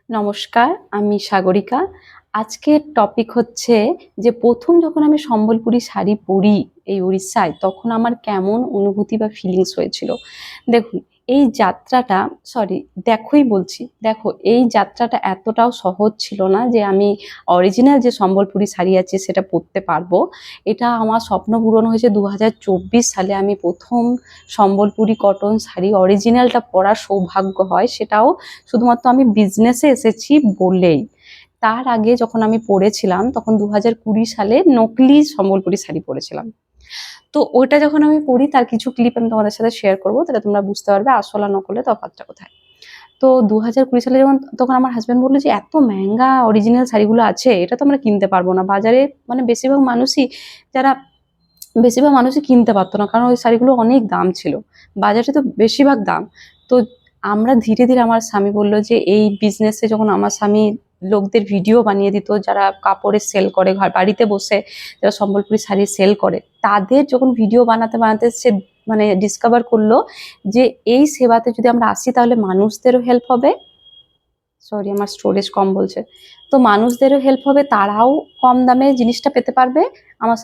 নমস্কার, আমি সাগরিকা। আজকের টপিক হচ্ছে যে প্রথম যখন আমি সম্বলপুরি শাড়ি পরি এই উড়িষ্যায়, তখন আমার কেমন অনুভূতি বা ফিলিংস হয়েছিল। দেখুন, এই যাত্রাটা দেখো এই যাত্রাটা এতটাও সহজ ছিল না যে আমি অরিজিনাল যে সম্বলপুরি শাড়ি আছে সেটা পরতে পারবো। এটা আমার স্বপ্ন পূরণ হয়েছে 2024 সালে। আমি প্রথম সম্বলপুরি কটন শাড়ি অরিজিনালটা পরার সৌভাগ্য হয়, সেটাও শুধুমাত্র আমি বিজনেসে এসেছি বলেই। তার আগে যখন আমি পড়েছিলাম তখন 2020 সালে নকলি সম্বলপুরি শাড়ি পরেছিলাম। তো ওইটা যখন আমি পড়ি তার কিছু ক্লিপ আমি তোমাদের সাথে শেয়ার করবো, তাহলে তোমরা বুঝতে পারবে আসল আর নকলের তফাৎটা কোথায়। তো 2020 সালে তখন আমার হাজব্যান্ড বললো যে এত মেহেঙ্গা অরিজিনাল শাড়িগুলো আছে, এটা তো আমরা কিনতে পারবো না বাজারে। মানে যারা বেশিরভাগ মানুষই কিনতে পারতো না, কারণ ওই শাড়িগুলো অনেক দাম ছিল, বাজারে তো বেশিরভাগ দাম। তো আমরা ধীরে ধীরে, আমার স্বামী বললো যে এই বিজনেসে যখন আমার স্বামী লোকদের ভিডিও বানিয়ে দিত যারা কাপড়ের সেল করে, ঘর বাড়িতে বসে যারা সম্বলপুরি শাড়ি সেল করে, তাদের যখন ভিডিও বানাতে বানাতে সে মানে ডিসকভার করলো যে এই সেবাতে যদি আমরা আসি তাহলে মানুষদেরও হেল্প হবে। সরি, আমার স্টোরেজ কম বলছে। তো মানুষদেরও হেল্প হবে, তারাও কম দামে জিনিসটা পেতে পারবে। আমার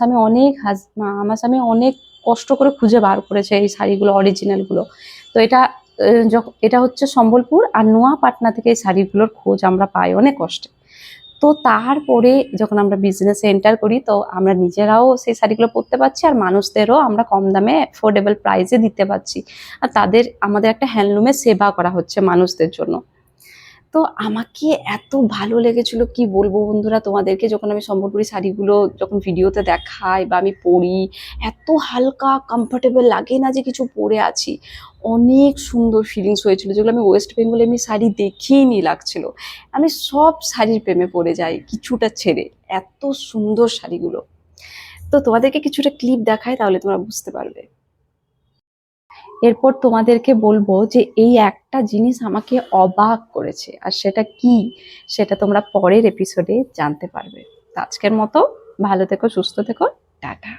স্বামী অনেক কষ্ট করে খুঁজে বার করেছে এই শাড়িগুলো, অরিজিনালগুলো। তো এটা হচ্ছে সম্বলপুর আর নোয়াপাটনা থেকে এই শাড়িগুলোর খোঁজ আমরা পাই অনেক কষ্টে। তো তারপরে যখন আমরা বিজনেসে এন্টার করি, তো আমরা নিজেরাও সেই শাড়িগুলো পরতে পারছি আর মানুষদেরও আমরা কম দামে অ্যাফোর্ডেবল প্রাইসে দিতে পারছি। আর আমাদের একটা হ্যান্ডলুমের সেবা করা হচ্ছে মানুষদের জন্য। তো আমাকে এত ভালো লেগেছিল, কি বলবো বন্ধুরা তোমাদেরকে, যখন আমি সম্বলপুরি শাড়িগুলো যখন ভিডিওতে দেখাই বা আমি পরি, এত হালকা কমফোর্টেবল লাগে না যে কিছু পরে আছি। অনেক সুন্দর ফিলিংস হয়েছিল, যেগুলো আমি ওয়েস্ট বেঙ্গলে এমনি শাড়ি দেখিনি লাগছিল। আমি সব শাড়ির প্রেমে পড়ে যাই কিছুটা ছেড়ে, এত সুন্দর শাড়িগুলো। তো তোমাদেরকে কিছুটা ক্লিপ দেখাই, তাহলে তোমরা বুঝতে পারবে। এরপর তোমাদেরকে বলবো যে এই একটা জিনিস আমাকে অবাক করেছে, আর সেটা কি সেটা তোমরা পরের এপিসোডে জানতে পারবে। তো আজকের মতো ভালো থেকো, সুস্থ থেকো, টাটা।